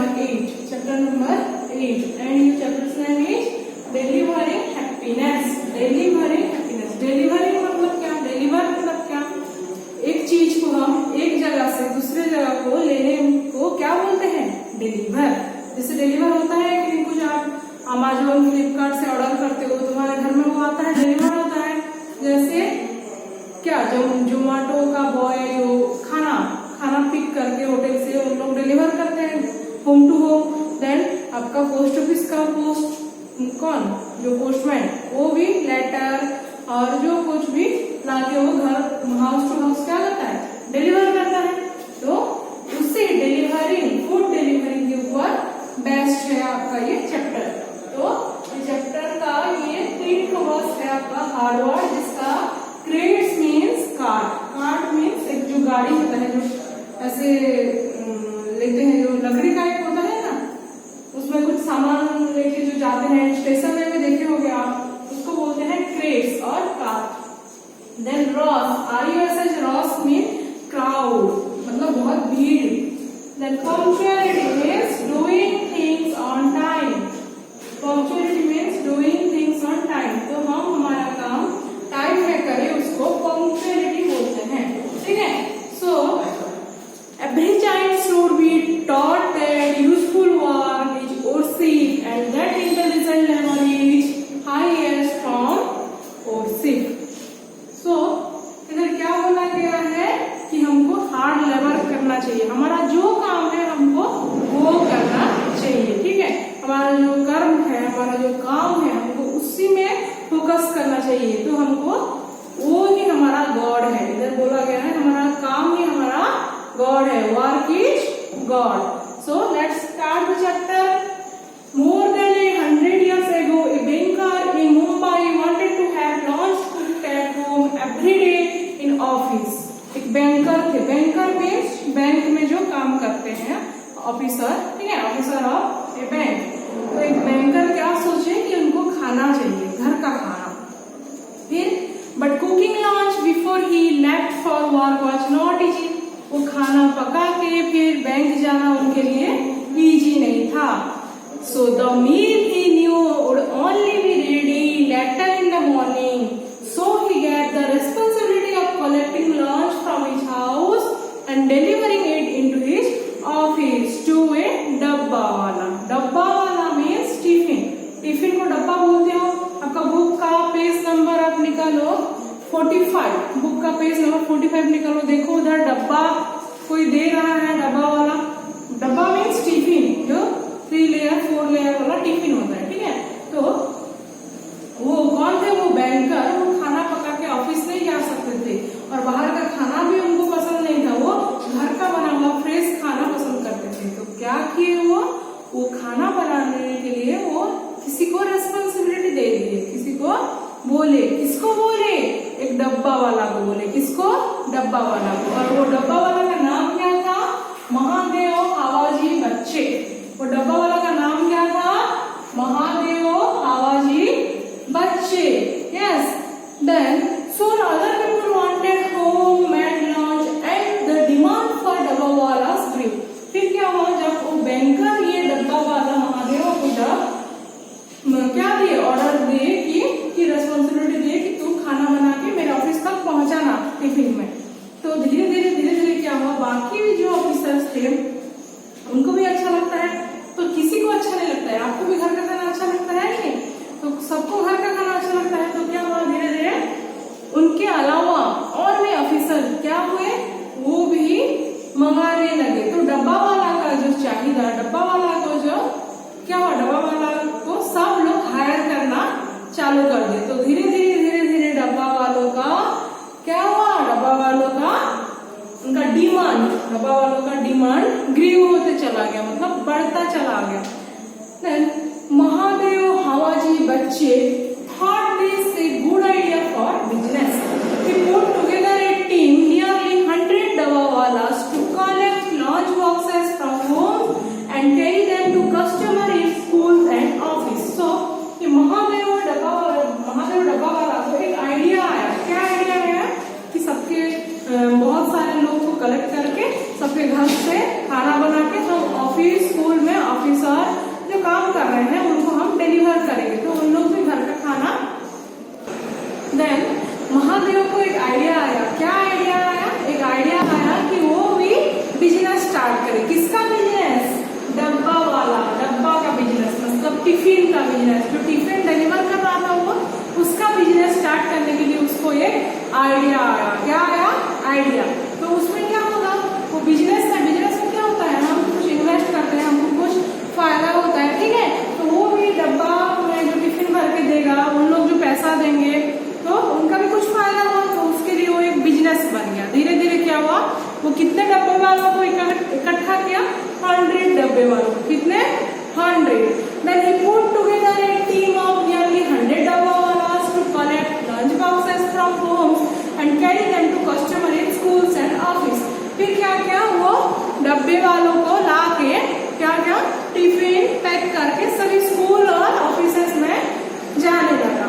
number 8. Chapter number 8. And your chapter's name is Delivering Happiness. Delivering Happiness. Delivering मतलब क्या? Deliver मतलब क्या? एक चीज को हम एक जगह से दूसरे जगह को लेने को क्या बोलते हैं? डिलीवर. जैसे डिलीवर होता है कि कुछ आप अमेज़न फ्लिपकार्ट से ऑर्डर करते हो, तुम्हारे घर में वो आता है, डिलीवर होता है. जैसे क्या, जो जोमेटो का बॉय जो खाना पिक करके होटल से उन लोग डिलीवर करते हैं होम टू होम. देन आपका पोस्ट ऑफिस का पोस्ट कौन, जो पोस्टमैन, वो भी लेटर और जो कुछ भी लाके वो घर हाउस टू हाउस क्या करता है? डिलीवर करता है. तो उससे डिलीवरिंग, फूड डिलीवरिंग के ऊपर बेस्ट है आपका ये चैप्टर. तो ये चैप्टर का ये 3 वर्ड्स है आपका हार्ड वर्ड, जिसका crates means cart. Cart means एक जो गाड़ी होता है, जो ऐसे लेते हैं, जो लकड़ी का एक होता है ना, उसमें कुछ सामान लेके जो जाते हैं स्टेशन में देखे होंगे आप, उसको बोलते हैं क्रेट्स और cart. Then rush, RUSH, rush mean crowd, मतलब बहुत भीड़. Then punctuality means doing things on time. Punctuality means doing things on time. तो हम हमारा काम टाइम में करें, उसको पंक्चुअलिटी बोलते हैं. ठीक है. सो every child should be taught that useful work is worship and that intelligent level is highest from worship. So इधर क्या बोला गया है कि हमको हार्ड लेबर करना चाहिए. हमारा जो काम है हमको वो करना चाहिए. ठीक है. हमारा जो कर्म है, हमारा जो काम है, हमको उसी में फोकस करना चाहिए. तो हमको वो ही हमारा गॉड है. इधर बोला गया है हमारा काम ही हमारा गॉड है. Work is God. So let's start the chapter. More than 100 years ago, a banker in Mumbai wanted to have lunch cooked at home every day in office. एक बैंकर थे. बैंकर मीन्स बैंक में जो काम करते हैं officer. ठीक है. Officer of A bank. तो एक बैंकर क्या सोचे कि उनको खाना चाहिए, घर का खाना. फिर but cooking lunch before he left for work was not easy. वो खाना पका के फिर बैंक जाना उनके लिए इजी नहीं था. So the meal he knew would only be ready later in the morning. So he got the responsibility of collecting lunch from his house and delivering it into his office to a डब्बा वाला. डब्बा वाला means tiffin. Tiffin को डब्बा बोलते हो. आपका book का पेज नंबर आप निकालो 45. बुक का पेज नंबर 45 निकालो. देखो उधर डब्बा कोई दे रहा है, डब्बा वाला. डब्बा मीन्स टिफिन, जो 3 लेयर 4 लेयर वाला टिफिन होता है. ठीक है. तो वो कौन थे? वो बैंकर. वो खाना पका के ऑफिस नहीं जा सकते थे और बाहर का खाना भी उनको पसंद नहीं था. वो घर का बना हुआ फ्रेश खाना पसंद करते थे. तो क्या किए वो खाना बनाने के लिए वो किसी को रेस्पॉन्सिबिलिटी दे दिए. किसी को बोले. किसको बोले? एक डब्बा वाला को बोले. किसको? डब्बा वाला को. और वो डब्बा वाला का नाम क्या था? महादेव आवाजी बच्चे. वो डब्बा वाला का नाम क्या था? महादेव आवाजी बच्चे. Yes. Then soon other people wanted home-made lunch and the demand for डब्बा वाला grew. फिर क्या हुआ? जब वो बैंकर ये डब्बा वाला महादेव को जब क्या दिए, ऑर्डर दिए कि रेस्पॉन्सिबिलिटी दिए कि तू खाना बना के मेरे ऑफिस तक पहुंचाना टिफिन में. तो धीरे धीरे क्या हुआ? बाकी जो ऑफिसर्स थे उनको भी अच्छा लगता है. तो किसी को अच्छा नहीं लगता है. आपको भी घर का खाना अच्छा लगता है नहीं? तो सबको घर का खाना अच्छा लगता है. तो क्या हुआ? धीरे धीरे उनके अलावा और भी ऑफिसर क्या हुए? वो भी मंगाने लगे. तो डब्बा वाला का जो चाहिए, डब्बा वाला को जो क्या हुआ? डब्बा वाला को सब लोग हायर करना चालू कर दिए. तो धीरे धीरे डब्बा वालों का क्या हुआ? डब्बा वालों का उनका डिमांड, डब्बा वालों का डिमांड ग्रीव होते चला गया, मतलब बढ़ता चला गया. देन महादेव हवाजी बच्चे thought this a good idea for business. He put together a team nearly 100 dabawalas to collect lunch boxes from home and carry them to customer in schools and office. So ये महादेव डब्बा वाला को एक idea आया. क्या idea आया? कि सबके बहुत सारे लोग को कलेक्ट करके सबके घर से खाना बना के हम ऑफिस स्कूल में ऑफिसर जो काम कर रहे हैं उनको हम डिलीवर करेंगे, तो उन लोग भी घर का खाना। देन महादेव को एक आइडिया आया, क्या आइडिया आया? एक आइडिया आया कि वो भी बिजनेस स्टार्ट करे। किसका बिजनेस? डब्बा वाला, डब्बा का बिजनेस, मतलब टिफिन का बिजनेस। जो टिफिन डिलीवर कर रहा था वो, उसका बिजनेस स्टार्ट करने के लिए उसको एक आइडिया आया। क्या आया? आइडिया। तो उसमें क्या होगा? वो बिजनेस है, बिजनेस में क्या होता है, हम कुछ इन्वेस्ट करते हैं, हमको कुछ फायदा होता है, ठीक है। तो वो भी डब्बा में जो टिफिन भर के देगा, उन लोग जो पैसा देंगे तो उनका भी कुछ फायदा हुआ, तो उसके लिए वो एक बिजनेस बन गया। धीरे धीरे क्या हुआ, वो कितने डब्बे वालों को इकट्ठा किया? 100 डब्बे वालों को। कितने? 100। Then he put together a team of nearly 100 dabba walas to collect lunch boxes from homes and carry them to customer in schools and office. फिर क्या क्या? वो डब्बे वालों को ला के क्या क्या टिफिन पैक करके सभी स्कूल और ऑफिसेस में जाने लगा।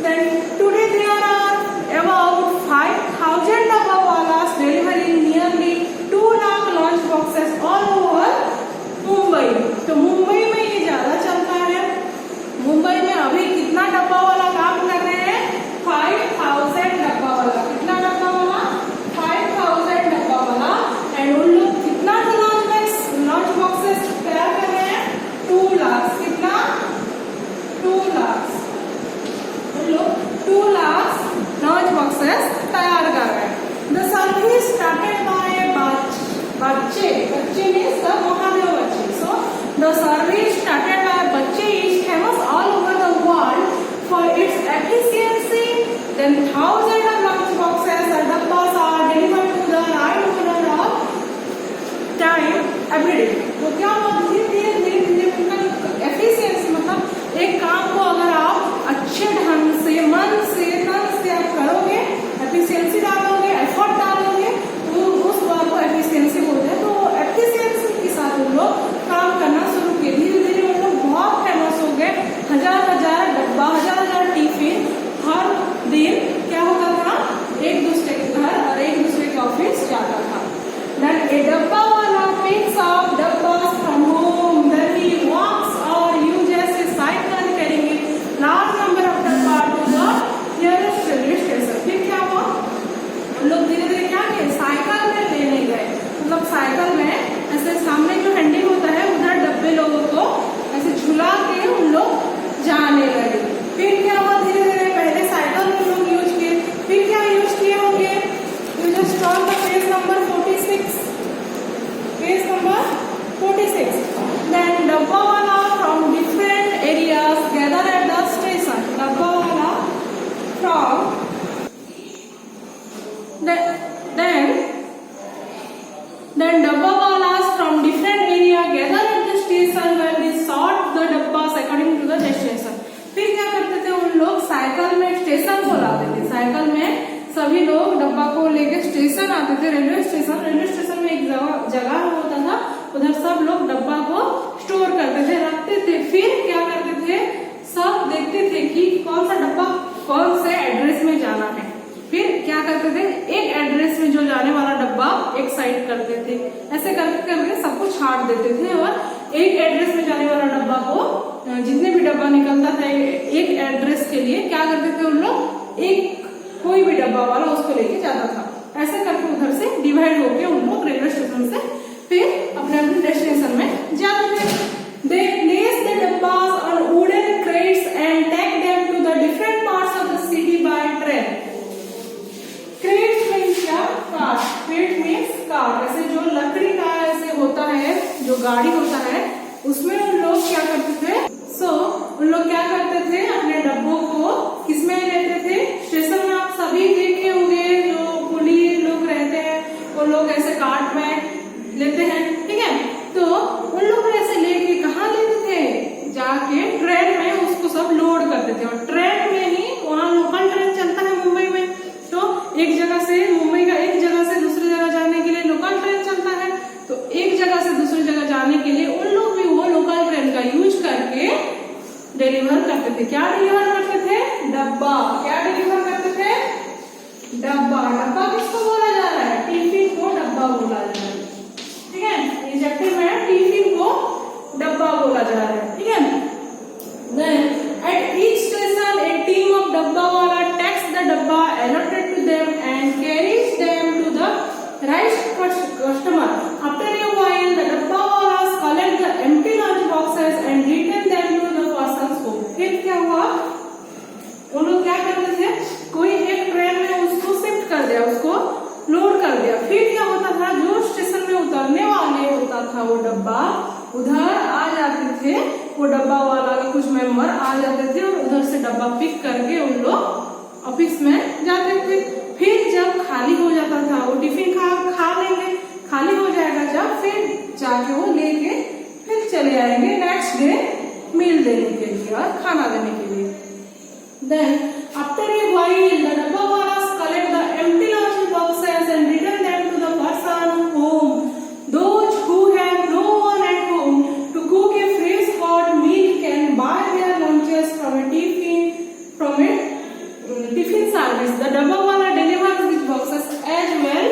Then today there are about 5,000 dabba walas delivering nearly 2 lakh lunch boxes all over Mumbai. तो मुंबई में ये ज्यादा चलता है। मुंबई में अभी कितना डब्बा वाला काम कर रहे हैं? 5,000 डब्बा वाला। कितना डब्बा वाला? 5,000 डब्बा वाला। एंड उन लोग कितना लंच बॉक्सेस तैयार कर रहे हैं? 2 लाख। कितना? 2 लाख। उन लोग 2 लाख लंच बॉक्सेस तैयार कर रहे हैं। द सर्विस स्टार्टेड बाय बच्चे मीन्स द महादेव बच्चे। So the service started by Bachche is famous all over the world for its efficiency. Then thousands of lunch boxes and dabbas are delivered to the right owner of time every day. तो क्या हुआ? धीरे धीरे उनका efficiency, मतलब एक काम को अगर आप अच्छे ढंग से मन से तन से आप करोगे, एफिशिएंसी डालोगे, एफर्ट डालोगे, तो उस बात को एफिशिएंसी बोलते हैं। तो एफिशिएंसी के साथ उन लोग काम करना शुरू किए। धीरे धीरे उन लोग बहुत फेमस हो गए। हजार डब्बा, हजार टिफिन हर दिन क्या होता था? एक दूसरे के घर और एक दूसरे के ऑफिस जाता था। Then a डब्बा वाला picks up dabbas from home, then he walks or uses a cycle carrying a large number of डब्बा to the nearest railway station. फिर क्या हुआ? उन लोग धीरे धीरे क्या किए? साइकिल में लेने गए। मतलब साइकिल में ऐसे सामने जो हैंडल होता है उधर डब्बे लोगों को ऐसे झुला के उन लोग जाने लगे। फिर क्या हुआ? धीरे धीरे पहले साइकिल में लोग यूज किए, फिर क्या यूज किए होंगे? You just turn the page number 46। Page number 46। Then डब्बा वाला from different areas gather at the station. डब्बा वाला from then डब्बा वालास from different area gather at the station where they sort the dabbas according to the destination. फिर क्या करते थे? उन लोग साइकिल में स्टेशन को लाते थे। साइकिल में सभी लोग डब्बा को लेके स्टेशन आते थे, रेलवे स्टेशन। रेलवे स्टेशन में एक जगह होता था, उधर सब लोग डब्बा को स्टोर करते थे, रखते थे। फिर क्या करते थे? सब देखते थे कि कौन सा डब्बा कौन से एड्रेस में जाना है। फिर क्या करते थे? एक एड्रेस में जो जाने वाला डब्बा एक साइड करते थे, ऐसे करके करके सबको छाट देते थे। और एक एड्रेस में जाने वाला डब्बा को, जितने भी डब्बा निकलता था एक एड्रेस के लिए, क्या करते थे उन लोग? एक कोई भी डब्बा वाला उसको लेके जाता था। ऐसे करके उधर से डिवाइड होके उन लोग रेलवे स्टेशन से फिर अपने अपने डेस्टिनेशन में जाते थे। They place the dabbas on wooden crates and take them to the different parts of the city by train. Crates means क्या? कार। Crate means car. ऐसे जो लकड़ी का ऐसे होता है, जो गाड़ी होता है, उसमें उन लोग क्या करते थे? उन लोग क्या करते थे? अपने डब्बों को किसमें लेते थे? स्टेशन में आप सभी देखे होंगे, जो कुली लोग रहते हैं वो लोग ऐसे कार्ट में लेते हैं, ठीक है। तो उन लोग ऐसे लेके कहाँ लेते थे? जाके ट्रेन में उसको सब लोड करते थे। और ट्रेन में ही, वहाँ लोकल ट्रेन चलता है मुंबई में, तो एक जगह से मुंबई का एक जगह से दूसरी जगह जाने के लिए लोकल ट्रेन चलता है। तो एक जगह से दूसरी जगह जाने के लिए उन लोग भी वो लोकल ट्रेन का यूज करके डिलीवर करते थे। क्या डिलीवर करते थे? डब्बा। क्या डिलीवर करते थे? डब्बा। डब्बा किसको बोला जा रहा है? टिफिन को डब्बा बोला जा रहा है, ठीक है। इस चैप्टर में टिफिन को गया। फिर क्या होता था, जो स्टेशन में उतरने वाले होता था वो डब्बा, उधर आ जाते थे, वो डब्बा वाला का कुछ मेंबर आ जाते थे और उधर से डब्बा पिक करके उन लोग ऑफिस में जाते थे। फिर जब खाली हो जाता था, वो टिफिन खा लेंगे, खाली हो जाएगा जब, फिर जाके वो लेके फिर चले आएंगे नेक्स्ट डे मील देने के लिए और खाना देने के लिए। Then after a while the dabbawalas collect the empty lunch boxes and return them to the person home. Those who have no one at home to cook a fresh hot meal can buy their lunches from a tiffin service. The dabbawala delivers these boxes as well.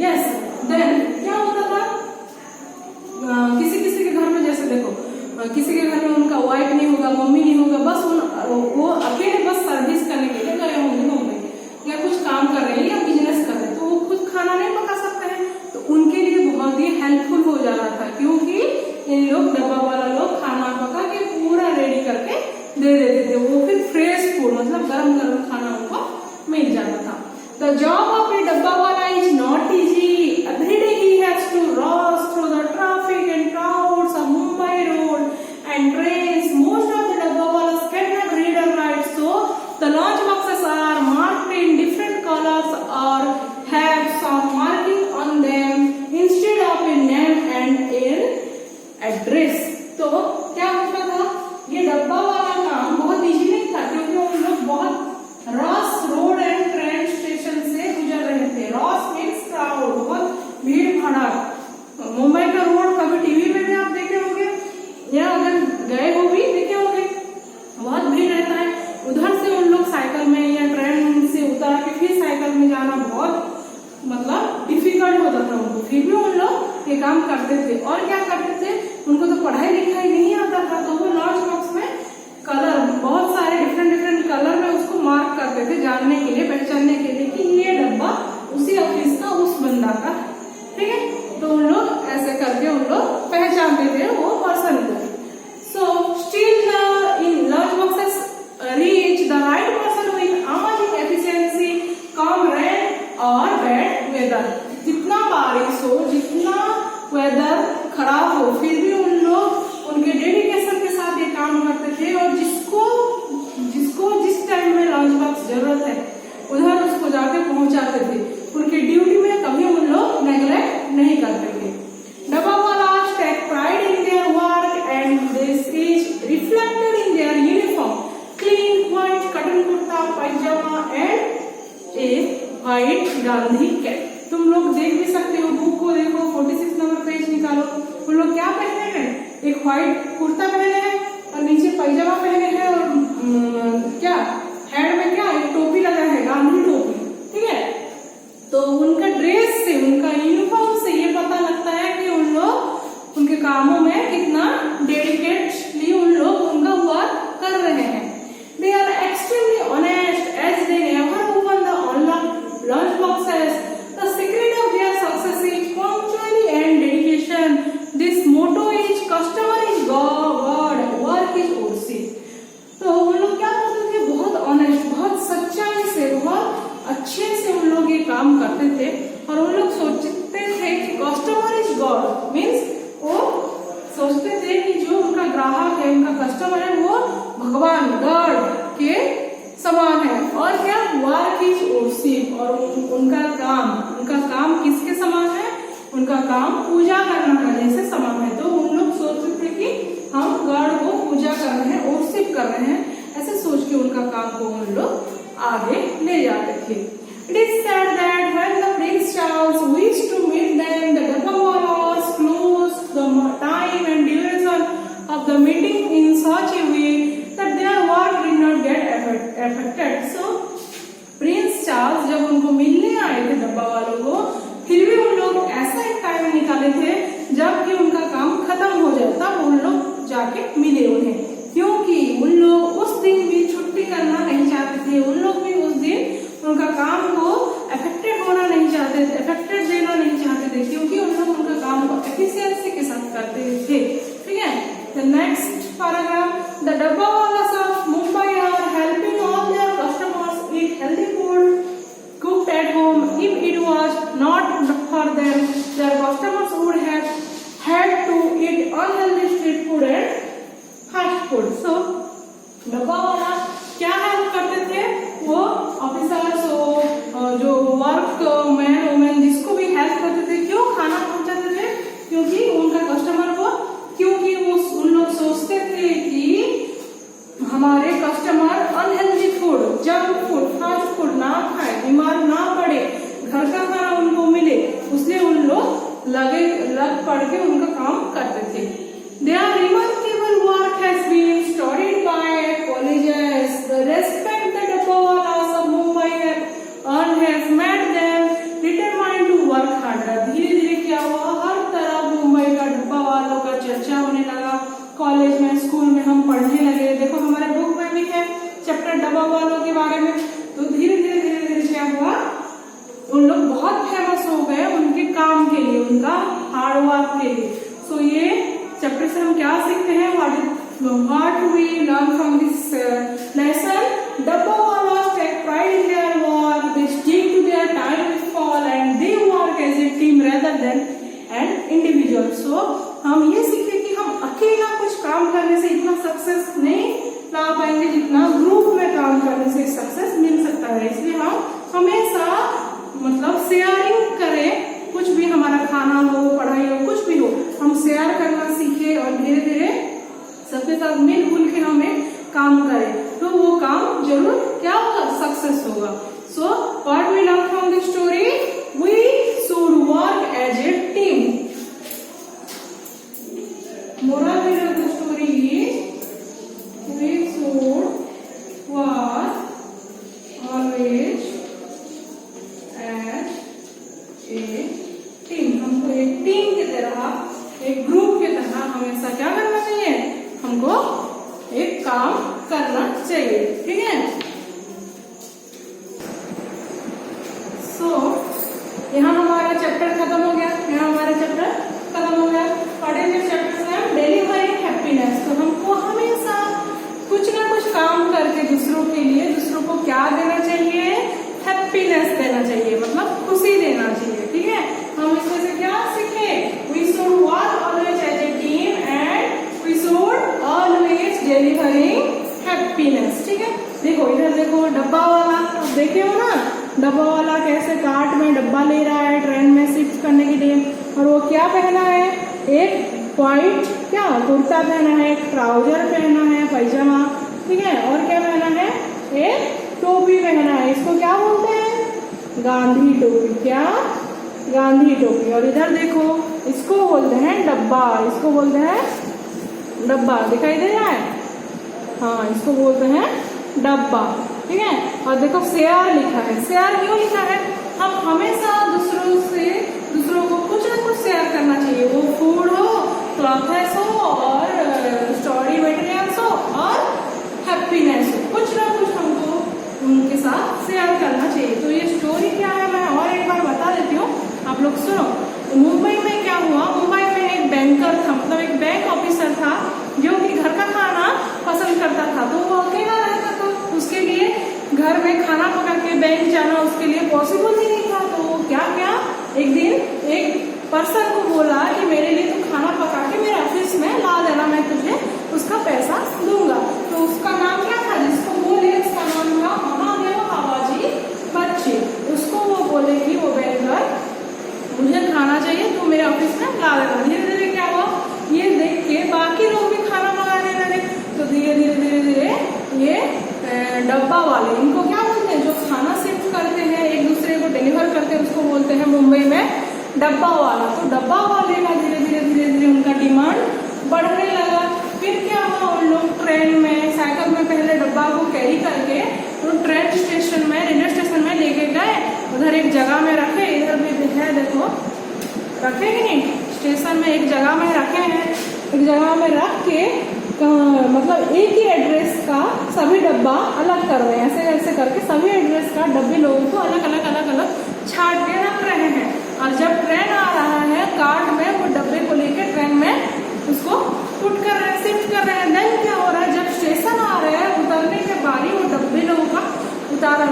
Yes. Then क्या होता था, किसी किसी के घर में, जैसे देखो किसी के घर में उनका वाइफ नहीं होगा, मम्मी नहीं होगा, बस वो अकेले बस सर्विस करने के लिए गए होंगे मम्मी, या कुछ काम कर रहे हैं या बिजनेस कर रहे हैं, तो वो खुद खाना नहीं पका सकते हैं, तो उनके लिए बहुत ही हेल्पफुल हो जा रहा था, क्योंकि इन लोग डब्बा वाला लोग खाना पका के पूरा रेडी करके दे देते थे। वो फिर फ्रेश फूड मतलब गर्म गर्म खाना उनको मिल जाता था। The job of a dabbawala is not easy. Every day he has to rush through the traffic and crowds of Mumbai road and trains. Most of the dabbawalas cannot read or write, so the lunch boxes are marked in different colors or have some marking on them instead of a name and an address. तो क्या होता था, ये डब्बा वाला काम बहुत easy नहीं था, क्योंकि उन लोग बहुत rush road and train station से गुजर रहे थे। रश मीन्स क्राउड, बहुत भीड़ भड़क। मुंबई का रोड कभी टीवी में भी आप देखे होंगे या अगर गए हो भी देखे होंगे, बहुत भीड़ रहता है। उधर से उन लोग साइकिल में या ट्रेन से उतर के फिर साइकिल में जाना बहुत मतलब डिफिकल्ट होता था उनको, फिर भी उन लोग ये काम करते थे। और क्या करते थे, उनको तो पढ़ाई लिखाई नहीं आता था, तो वो लंच बॉक्स में कलर, बहुत सारे डिफरेंट कलर में उसको मार्क करते थे, जानने के लिए, पहचानने के लिए कि ये डब्बा उसी ऑफिस का उस बंदा का, ठीक है। तो उन लोग ऐसे करके उन लोग पहचानते थे वो पर्सन को। So still in lunch boxes reach the right person with amazing efficiency come rain और बैड वेदर। जितना बारिश हो, जितना वेदर खराब हो, फिर भी उन लोग उनके डेडिकेशन के साथ ये काम करते थे, और जिसको जिस टाइम में लंच बॉक्स जरूरत है उधर उसको जाके पहुंचाते थे। उनकी ड्यूटी में कभी उन लोग नेग्लेक्ट नहीं करते थे। Dabbawalas take pride in their work and this is reflected in their uniform, clean white cotton kurta pyjama and a white Gandhi cap. तुम लोग देख भी सकते हो, बुक को देखो, 46 नंबर पेज निकालो, उन लोग क्या पहने हैं, एक व्हाइट कुर्ता पहने हैं और नीचे पैजामा पहने हैं, और क्या हेड में क्या एक टोपी लगा है, गांधी टोपी, ठीक है। तो उनका ड्रेस से, उनका यूनिफॉर्म से ये पता लगता है कि उन लोग उनके कामों में कितना डेडिकेटली उन लोग उनका वर्क कर रहे हैं। They are extremely honest as they never open the lunch boxes. The secret of their success is punctuality and dedication. This motto is customer is God, work is worship. तो उन लोग क्या करते थे, बहुत ऑनेस्ट, बहुत सच्चाई से, बहुत अच्छे से उन लोग ये काम करते थे। और उन लोग सोचते थे कि कस्टमर इज गॉड, मीन्स वो सोचते थे कि जो उनका ग्राहक है, उनका कस्टमर है, वो भगवान गॉड के समान है। और क्या, वर्क इज वर्शिप, और उनका काम किसके समान है, उनका काम पूजा करना का जैसे समान है। तो उन लोग सोचते थे कि हम गॉड को पूजा कर रहे हैं, वर्शिप कर रहे हैं, ऐसे सोच के उनका काम को उन लोग आगे ले जाते थे। It is said that when the Prince Charles wished to meet them, the Dabbawalas closed the time and duration of the meeting in such a way that their work did not get affected. So, Prince Charles जब उनको मिलने आए थे डब्बा वालों को, फिर भी उन लोग ऐसा एक टाइम निकाले थे जबकि उनका काम खत्म हो जाए, तब उन लोग जाके मिले उन्हें, क्योंकि उन लोग उस दिन भी छुट्टी करना नहीं चाहते थे। उन लोग भी उस दिन उनका काम को अफेक्टेड होना नहीं चाहते थे, अफेक्टेड देना नहीं चाहते थे, क्योंकि उन लोग उनका काम को एफिशिएंसी के साथ करते थे, ठीक है। The next paragraph, the Dabbawalas of Mumbai are helping all their customers eat healthy food cooked at home. Women जिसको भी हेल्प करते थे, क्यों खाना पहुंचाते थे? क्योंकि उनका कस्टमर को, क्योंकि वो उन लोग सोचते थे कि हमारे customer unhealthy food, junk food, fast food ना खाए, बीमार ना पड़े, घर का खाना उनको मिले, इसलिए उन लोग लग पड़ के उनका काम करते थे। Their remarkable work has been studied by colleges. The respect that Dabbawalas of Mumbai have earned has made them determined to work harder. धीरे धीरे क्या हुआ, हर तरफ मुंबई का डब्बा वालों का चर्चा होने लगा। कॉलेज में, स्कूल में हम पढ़ने लगे। देखो हमारे बुक में भी है चैप्टर डब्बा वालों के बारे में। तो धीरे धीरे क्या हुआ, उन लोग बहुत फेमस हो गए उनके काम के लिए, उनका हार्डवर्क के लिए। सो ये चैप्टर से हम क्या सीखते हैं, what we learn from this lesson? Dabbawalas take pride in their work, they stick to their time with fall and they work as a team rather than an individual. So हम ये सीखे कि हम अकेला कुछ काम करने से इतना सक्सेस नहीं ला पाएंगे जितना ग्रुप में काम करने से सक्सेस मिल सकता है। इसलिए हम हमेशा मतलब शेयरिंग करें, कुछ भी हमारा खाना हो, पढ़ाई हो, कुछ भी हो, हम शेयर करना सीखे और धीरे धीरे सबके साथ मिलजुल के हमें काम करें, तो वो काम जरूर क्या होगा, सक्सेस होगा। So what we learn from this story, we should work as a team. Moral of the story is we should work always as a team. हमको एक टीम की तरह, एक ग्रुप की तरह हमेशा क्या करना चाहिए, हमको एक काम करना चाहिए। ठीक है। सो यहाँ हमारा चैप्टर खत्म हो गया, यहाँ हमारा चैप्टर खत्म हो गया। पढ़ेंगे चैप्टर से हम डिलीवरिंग हैप्पीनेस। तो हमको हमेशा कुछ ना कुछ काम करके दूसरों के लिए, दूसरों को क्या देना चाहिए, हैप्पीनेस देना चाहिए, मतलब खुशी देना चाहिए। ठीक है। हम इसमें से क्या सीखे, we should work always as a team and we should always delivering happiness. ठीक है। देखो इधर देखो डब्बा वाला, अब देखे हो ना डब्बा वाला कैसे कार्ट में डब्बा ले रहा है ट्रेन में शिफ्ट करने के लिए, और वो क्या पहना है, एक व्हाइट क्या कुर्ता पहना है, एक ट्राउजर पहना है, पैजामा। ठीक है। और क्या पहना है, एक टोपी पहना है। इसको क्या बोलते हैं, गांधी टोपी। क्या, गांधी टोपी। और इधर देखो इसको बोलते हैं डब्बा, इसको बोलते हैं डब्बा। दिखाई दे रहा है, हाँ इसको बोलते हैं डब्बा। ठीक है। और देखो शेयर लिखा है। शेयर क्यों लिखा है, हम हमेशा दूसरों को कुछ ना कुछ शेयर करना चाहिए, वो फूड हो, क्लॉथेस हो, और स्टडी मटेरियल्स हो, और हैप्पीनेस हो, कुछ ना कुछ हमको उनके साथ शेयर करना चाहिए। तो ये स्टोरी क्या है मैं और एक बार बता देती हूँ, आप लोग सुनो। मुंबई में क्या हुआ, मुंबई में एक बैंकर था, मतलब एक बैंक ऑफिसर था जो कि घर का खाना पसंद करता था। तो वो अकेला रहता था, उसके लिए घर में खाना पका के बैंक जाना उसके लिए पॉसिबल ही नहीं था। तो वो क्या एक दिन एक पर्सन को बोला कि मेरे लिए तू खाना पका के मेरे ऑफिस में ला देना, मैं तुझे उसका पैसा दूंगा। तो उसका नाम क्या था, जिसको बोले उसका नाम था महादेव बाबाजी बच्चे। उसको वो बोले कि वो बैंकर मुझे खाना चाहिए, तो मेरे ऑफिस में ला देना। धीरे धीरे क्या हुआ, ये देख के बाकी लोग भी खाना मंगाने लगे। तो धीरे धीरे ये डब्बा वाले, इनको क्या बोलते हैं, जो खाना शिफ्ट करते हैं, एक दूसरे को डिलीवर करते हैं, उसको बोलते हैं मुंबई में डब्बा वाला। तो डब्बा वाले का धीरे धीरे उनका डिमांड बढ़ने लगा। फिर क्या हुआ, उन लोग ट्रेन में, साइकिल में पहले डब्बा को कैरी करके तो ट्रेन स्टेशन में, रेलवे स्टेशन में लेके गए, उधर एक जगह में रखे। इधर भी है देखो, रखे कि नहीं, स्टेशन में एक जगह में रखे हैं। एक जगह में रख के मतलब एक ही एड्रेस का सभी डब्बा अलग कर रहे हैं, ऐसे ऐसे करके सभी एड्रेस का डब्बे लोगों को अलग अलग छाट के रख रहे हैं। और जब ट्रेन आ रहा है कार्ट में, वो डब्बे को लेके ट्रेन में उसको पुट कर रहे हैं, शिफ्ट कर रहे हैं। देन क्या हो रहा है, जब स्टेशन आ रहे हैं, उतरने के बारी वो डब्बे लोगों का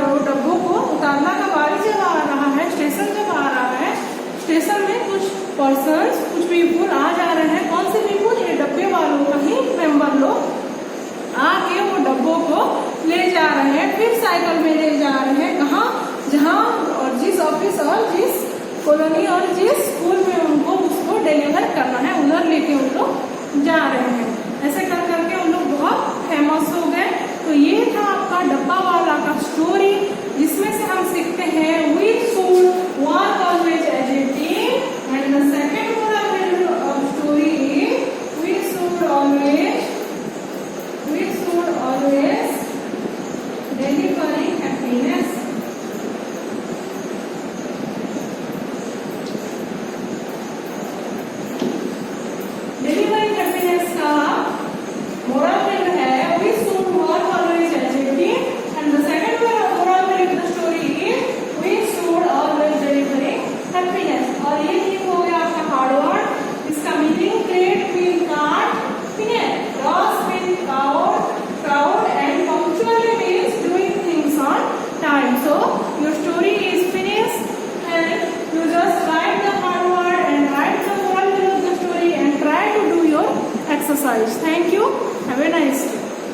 वो डब्बों को उतारना का बारी जब आ रहा है, स्टेशन जब आ रहा है, स्टेशन में कुछ पर्सन्स, कुछ पीपुल आ जा रहे हैं। कौन से पीपुल, ये डब्बे वालों का ही मेंबर लोग आके वो डब्बों को ले जा रहे हैं। फिर साइकिल में ले जा रहे हैं, कहाँ, जहाँ और जिस ऑफिस और जिस कॉलोनी और जिस स्कूल में उनको उसको डिलीवर करना है उधर लेके उन लोग जा रहे हैं। ऐसे कर करके उन लोग बहुत फेमस हो गए। तो ये था आपका डब्बा वाला का स्टोरी, जिसमें से हम सीखते हैं वी शुड वर्क